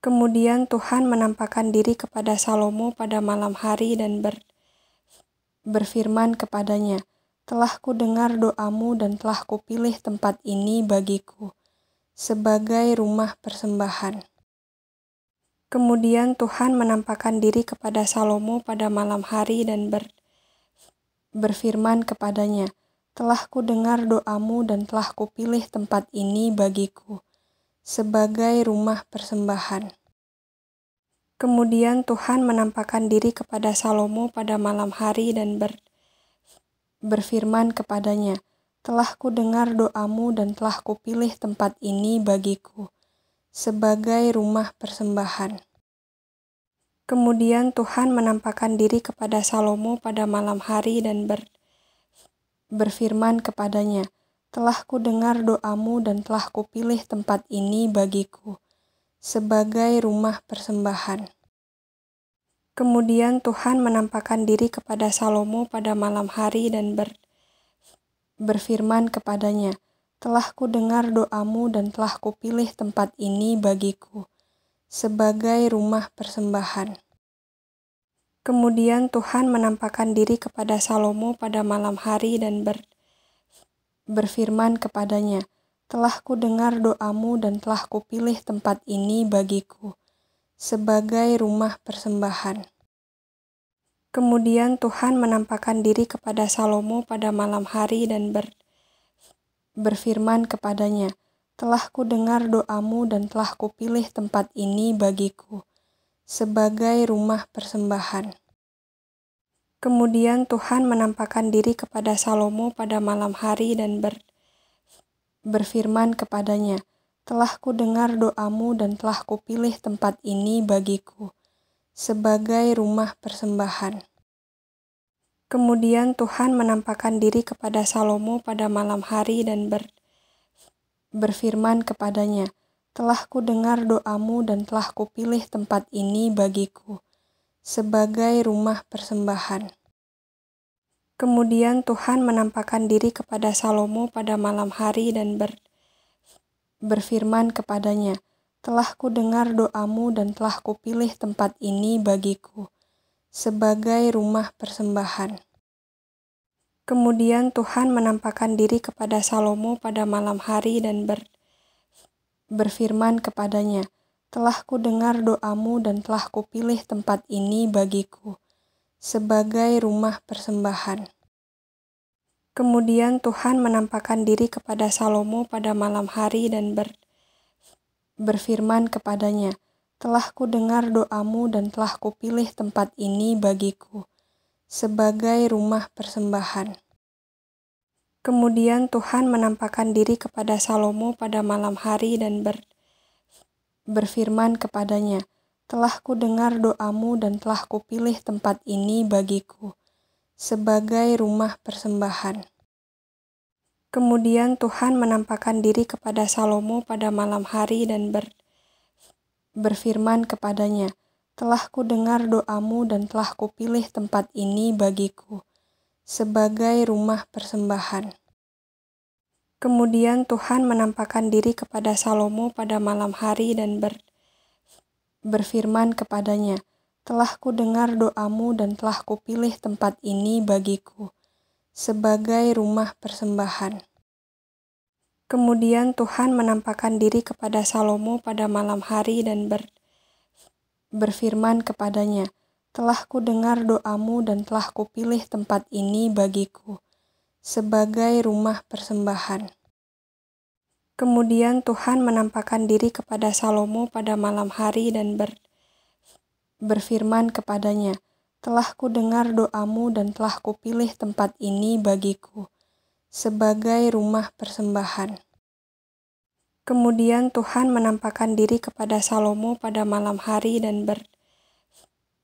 Kemudian Tuhan menampakkan diri kepada Salomo pada malam hari dan berfirman kepadanya, "Telah kudengar doamu dan telah kupilih tempat ini bagiku sebagai rumah persembahan." Kemudian Tuhan menampakkan diri kepada Salomo pada malam hari dan berfirman kepadanya, "Telah kudengar doamu dan telah kupilih tempat ini bagiku sebagai rumah persembahan." Kemudian Tuhan menampakkan diri kepada Salomo pada malam hari dan berfirman kepadanya, "Telah kudengar doamu dan telah kupilih tempat ini bagiku sebagai rumah persembahan." Kemudian Tuhan menampakkan diri kepada Salomo pada malam hari dan berfirman kepadanya, "Telah kudengar doamu dan telah kupilih tempat ini bagiku sebagai rumah persembahan." Kemudian Tuhan menampakkan diri kepada Salomo pada malam hari dan berfirman kepadanya, "Telah kudengar doamu dan telah kupilih tempat ini bagiku sebagai rumah persembahan." Kemudian Tuhan menampakkan diri kepada Salomo pada malam hari dan berfirman kepadanya, "Telah kudengar doamu dan telah kupilih tempat ini bagiku sebagai rumah persembahan." Kemudian Tuhan menampakkan diri kepada Salomo pada malam hari dan berfirman kepadanya, "Telah kudengar doamu dan telah kupilih tempat ini bagiku sebagai rumah persembahan." Kemudian Tuhan menampakkan diri kepada Salomo pada malam hari dan berfirman kepadanya, "Telah kudengar doamu dan telah kupilih tempat ini bagiku sebagai rumah persembahan." Kemudian Tuhan menampakkan diri kepada Salomo pada malam hari dan berfirman kepadanya, "Telah kudengar doamu dan telah kupilih tempat ini bagiku sebagai rumah persembahan." Kemudian Tuhan menampakkan diri kepada Salomo pada malam hari dan berfirman kepadanya, "Telah kudengar doamu dan telah kupilih tempat ini bagiku sebagai rumah persembahan." Kemudian Tuhan menampakkan diri kepada Salomo pada malam hari dan berfirman kepadanya, "Telah kudengar doamu dan telah kupilih tempat ini bagiku sebagai rumah persembahan." Kemudian Tuhan menampakkan diri kepada Salomo pada malam hari dan berfirman kepadanya, "Telah kudengar doamu dan telah kupilih tempat ini bagiku sebagai rumah persembahan." Kemudian Tuhan menampakkan diri kepada Salomo pada malam hari dan berfirman kepadanya, "Telah kudengar doamu dan telah kupilih tempat ini bagiku sebagai rumah persembahan." Kemudian Tuhan menampakkan diri kepada Salomo pada malam hari dan berfirman kepadanya, "Telah kudengar doamu dan telah kupilih tempat ini bagiku sebagai rumah persembahan." Kemudian Tuhan menampakkan diri kepada Salomo pada malam hari dan berfirman kepadanya, "Telah kudengar doamu dan telah kupilih tempat ini bagiku sebagai rumah persembahan." Kemudian Tuhan menampakkan diri kepada Salomo pada malam hari dan berfirman kepadanya, "Telah kudengar doamu dan telah kupilih tempat ini bagiku sebagai rumah persembahan." Kemudian Tuhan menampakkan diri kepada Salomo pada malam hari dan berfirman kepadanya, "Telah kudengar doamu dan telah kupilih tempat ini bagiku sebagai rumah persembahan." Kemudian Tuhan menampakkan diri kepada Salomo pada malam hari dan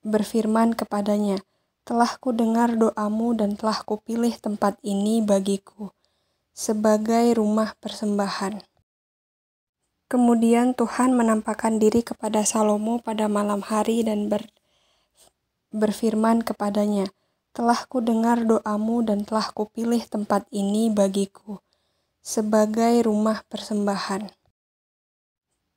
berfirman kepadanya, "Telah kudengar doamu dan telah kupilih tempat ini bagiku sebagai rumah persembahan." Kemudian Tuhan menampakkan diri kepada Salomo pada malam hari dan berfirman kepadanya, "Telah kudengar doamu dan telah kupilih tempat ini bagiku sebagai rumah persembahan."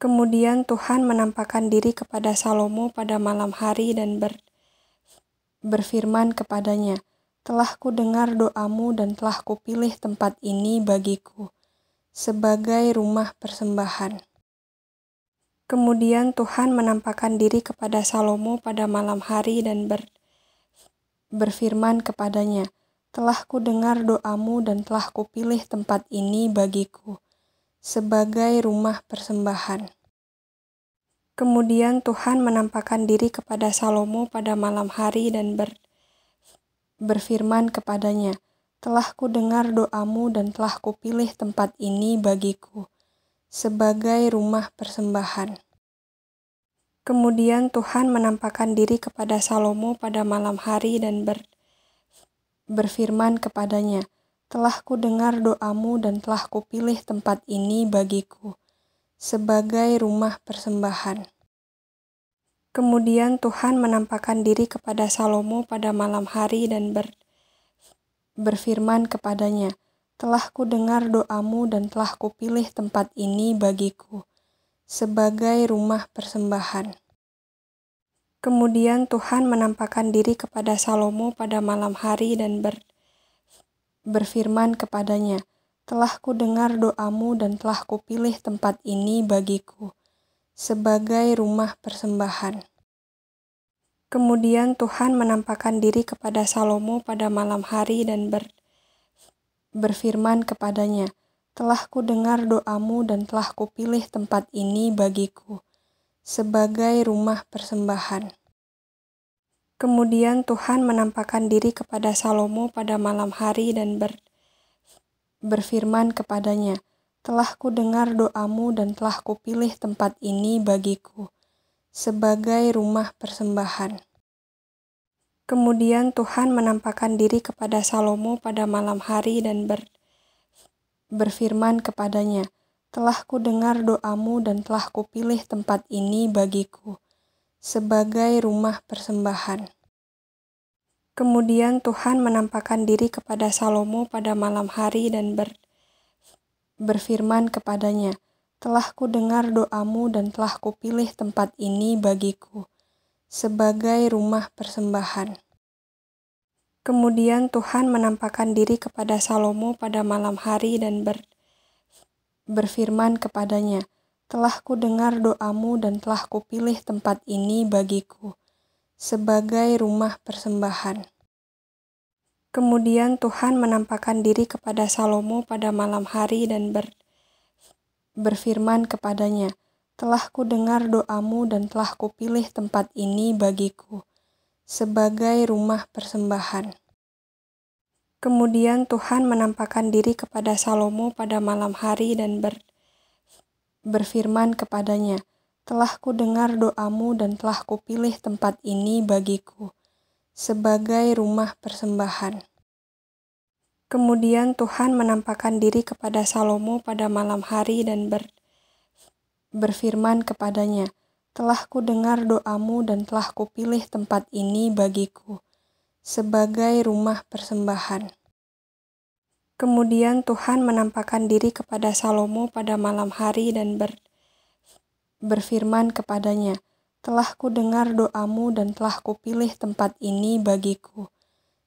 Kemudian Tuhan menampakkan diri kepada Salomo pada malam hari dan berfirman kepadanya, "Telah kudengar doamu dan telah kupilih tempat ini bagiku sebagai rumah persembahan." Kemudian Tuhan menampakkan diri kepada Salomo pada malam hari dan berfirman kepadanya, "Telah kudengar doamu dan telah kupilih tempat ini bagiku sebagai rumah persembahan." Kemudian Tuhan menampakkan diri kepada Salomo pada malam hari dan berfirman kepadanya, "Telah kudengar doamu dan telah kupilih tempat ini bagiku sebagai rumah persembahan." Kemudian Tuhan menampakkan diri kepada Salomo pada malam hari dan berfirman kepadanya, "Telah kudengar doamu dan telah kupilih tempat ini bagiku sebagai rumah persembahan." Kemudian Tuhan menampakkan diri kepada Salomo pada malam hari dan berfirman kepadanya, "Telah kudengar doamu dan telah kupilih tempat ini bagiku sebagai rumah persembahan." Kemudian Tuhan menampakkan diri kepada Salomo pada malam hari dan berfirman kepadanya, "Telah kudengar doamu dan telah kupilih tempat ini bagiku sebagai rumah persembahan." Kemudian Tuhan menampakkan diri kepada Salomo pada malam hari dan berfirman kepadanya, "Telah kudengar doamu dan telah kupilih tempat ini bagiku sebagai rumah persembahan." Kemudian Tuhan menampakkan diri kepada Salomo pada malam hari dan berfirman kepadanya, "Telah kudengar doamu dan telah kupilih tempat ini bagiku sebagai rumah persembahan." Kemudian Tuhan menampakkan diri kepada Salomo pada malam hari dan berfirman kepadanya, "Telah kudengar doamu dan telah kupilih tempat ini bagiku sebagai rumah persembahan." Kemudian Tuhan menampakkan diri kepada Salomo pada malam hari dan berfirman kepadanya, "Telah kudengar doamu dan telah kupilih tempat ini bagiku sebagai rumah persembahan." Kemudian Tuhan menampakkan diri kepada Salomo pada malam hari dan berfirman kepadanya, "Telah kudengar doamu dan telah kupilih tempat ini bagiku sebagai rumah persembahan." Kemudian Tuhan menampakkan diri kepada Salomo pada malam hari dan berfirman kepadanya, "Telah kudengar doamu dan telah kupilih tempat ini bagiku sebagai rumah persembahan." Kemudian Tuhan menampakkan diri kepada Salomo pada malam hari dan berfirman kepadanya, "Telah kudengar doamu dan telah kupilih tempat ini bagiku sebagai rumah persembahan." Kemudian Tuhan menampakkan diri kepada Salomo pada malam hari dan berfirman kepadanya, "Telah kudengar doamu dan telah kupilih tempat ini bagiku sebagai rumah persembahan." Kemudian Tuhan menampakkan diri kepada Salomo pada malam hari dan berfirman kepadanya, "Telah kudengar doamu dan telah kupilih tempat ini bagiku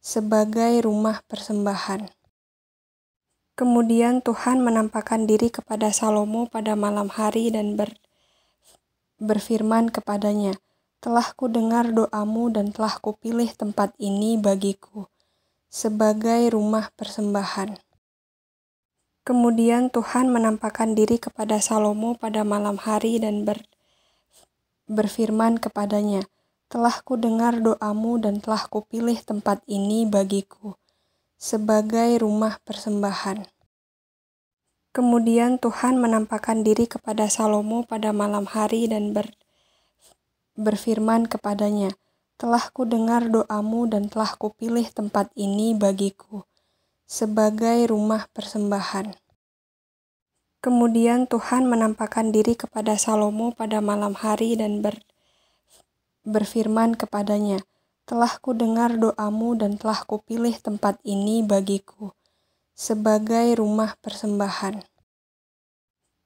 sebagai rumah persembahan." Kemudian Tuhan menampakkan diri kepada Salomo pada malam hari dan berfirman kepadanya, "Telah kudengar doamu dan telah kupilih tempat ini bagiku sebagai rumah persembahan." Kemudian Tuhan menampakkan diri kepada Salomo pada malam hari dan berfirman kepadanya, "Telah kudengar doamu dan telah kupilih tempat ini bagiku sebagai rumah persembahan." Kemudian Tuhan menampakkan diri kepada Salomo pada malam hari dan berfirman kepadanya, "Telah kudengar doamu dan telah kupilih tempat ini bagiku sebagai rumah persembahan." Kemudian Tuhan menampakkan diri kepada Salomo pada malam hari dan berfirman kepadanya, "Telah kudengar doamu dan telah kupilih tempat ini bagiku sebagai rumah persembahan."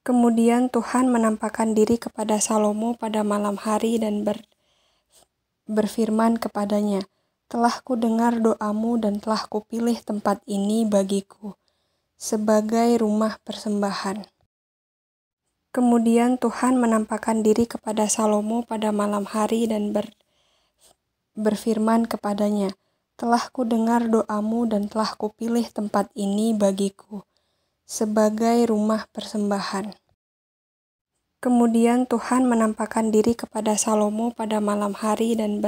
Kemudian Tuhan menampakkan diri kepada Salomo pada malam hari dan berfirman kepadanya, "Telah kudengar doamu dan telah kupilih tempat ini bagiku sebagai rumah persembahan." Kemudian Tuhan menampakkan diri kepada Salomo pada malam hari dan berfirman kepadanya, "Telah kudengar doamu dan telah kupilih tempat ini bagiku sebagai rumah persembahan." Kemudian Tuhan menampakkan diri kepada Salomo pada malam hari dan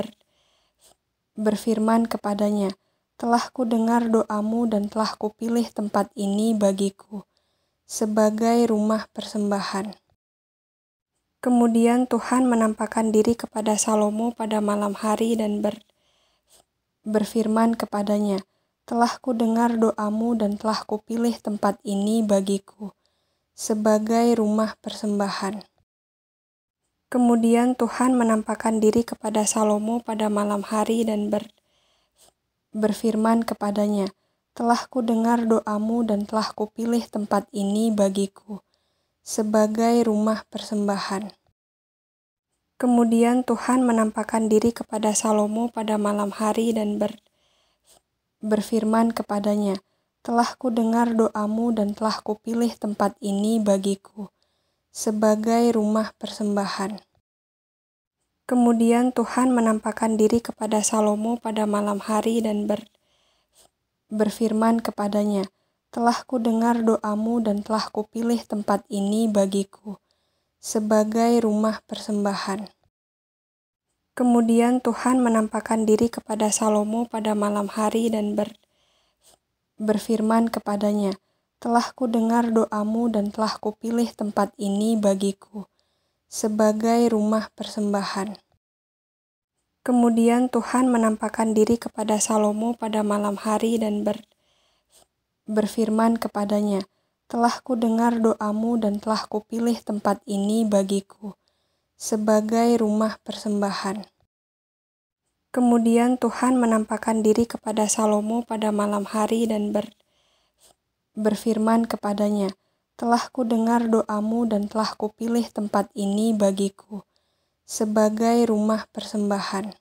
berfirman kepadanya, "Telah kudengar doamu dan telah kupilih tempat ini bagiku sebagai rumah persembahan." Kemudian Tuhan menampakkan diri kepada Salomo pada malam hari dan berfirman kepadanya, "Telah kudengar doamu dan telah kupilih tempat ini bagiku sebagai rumah persembahan." Kemudian Tuhan menampakkan diri kepada Salomo pada malam hari dan berfirman kepadanya, "Telah kudengar doamu dan telah kupilih tempat ini bagiku sebagai rumah persembahan." Kemudian Tuhan menampakkan diri kepada Salomo pada malam hari dan berfirman kepadanya, "Telah kudengar doamu dan telah kupilih tempat ini bagiku sebagai rumah persembahan." Kemudian Tuhan menampakkan diri kepada Salomo pada malam hari dan berfirman kepadanya, "Telah kudengar doamu dan telah kupilih tempat ini bagiku sebagai rumah persembahan." Kemudian Tuhan menampakkan diri kepada Salomo pada malam hari dan berfirman kepadanya, "Telah kudengar doamu dan telah kupilih tempat ini bagiku sebagai rumah persembahan." Kemudian Tuhan menampakkan diri kepada Salomo pada malam hari dan berfirman kepadanya, "Telah kudengar doamu dan telah kupilih tempat ini bagiku sebagai rumah persembahan." Kemudian Tuhan menampakkan diri kepada Salomo pada malam hari dan berfirman kepadanya, "Telah kudengar doamu dan telah kupilih tempat ini bagiku sebagai rumah persembahan."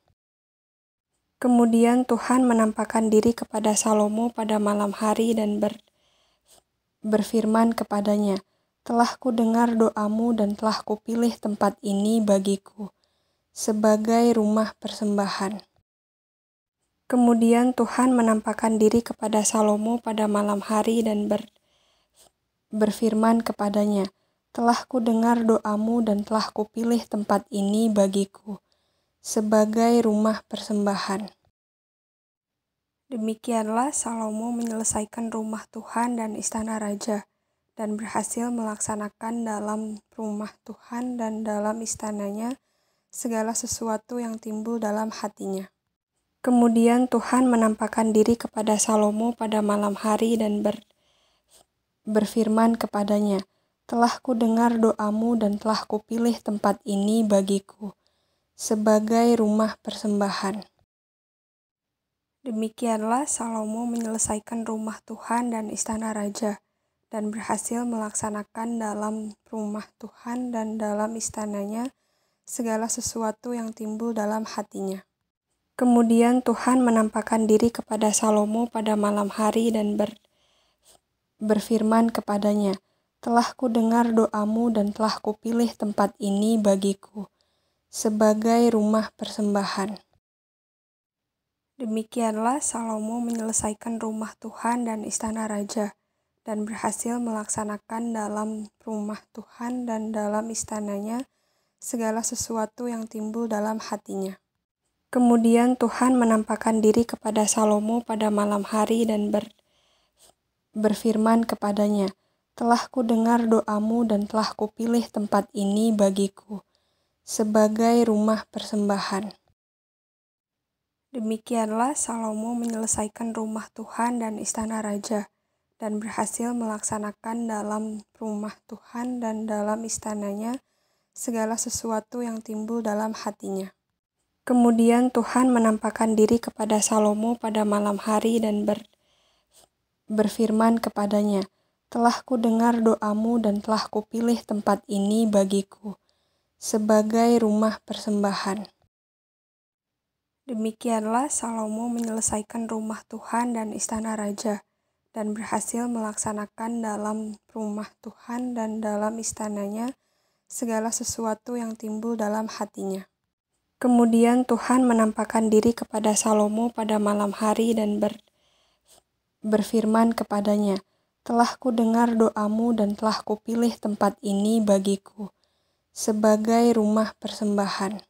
Kemudian Tuhan menampakkan diri kepada Salomo pada malam hari dan berfirman kepadanya, "Telah kudengar doamu dan telah kupilih tempat ini bagiku sebagai rumah persembahan." Kemudian Tuhan menampakkan diri kepada Salomo pada malam hari dan berfirman kepadanya, "Telah kudengar doamu dan telah kupilih tempat ini bagiku sebagai rumah persembahan." Demikianlah Salomo menyelesaikan rumah Tuhan dan istana raja, dan berhasil melaksanakan dalam rumah Tuhan dan dalam istananya segala sesuatu yang timbul dalam hatinya. Kemudian Tuhan menampakkan diri kepada Salomo pada malam hari dan berfirman kepadanya, "Telah kudengar doamu dan telah kupilih tempat ini bagiku sebagai rumah persembahan." Demikianlah Salomo menyelesaikan rumah Tuhan dan istana raja, dan berhasil melaksanakan dalam rumah Tuhan dan dalam istananya segala sesuatu yang timbul dalam hatinya. Kemudian Tuhan menampakkan diri kepada Salomo pada malam hari dan berfirman kepadanya, "Telah kudengar doamu dan telah kupilih tempat ini bagiku sebagai rumah persembahan." Demikianlah Salomo menyelesaikan rumah Tuhan dan istana raja, dan berhasil melaksanakan dalam rumah Tuhan dan dalam istananya segala sesuatu yang timbul dalam hatinya. Kemudian Tuhan menampakkan diri kepada Salomo pada malam hari dan berfirman kepadanya, "Telah kudengar doamu dan telah kupilih tempat ini bagiku sebagai rumah persembahan." Demikianlah Salomo menyelesaikan rumah Tuhan dan istana raja, dan berhasil melaksanakan dalam rumah Tuhan dan dalam istananya segala sesuatu yang timbul dalam hatinya. Kemudian Tuhan menampakkan diri kepada Salomo pada malam hari dan berfirman kepadanya, Telah kudengar doamu dan telah kupilih tempat ini bagiku sebagai rumah persembahan. Demikianlah Salomo menyelesaikan rumah Tuhan dan istana raja, dan berhasil melaksanakan dalam rumah Tuhan dan dalam istananya segala sesuatu yang timbul dalam hatinya. Kemudian Tuhan menampakkan diri kepada Salomo pada malam hari dan berfirman kepadanya, "Telah kudengar doamu dan telah kupilih tempat ini bagiku sebagai rumah persembahan."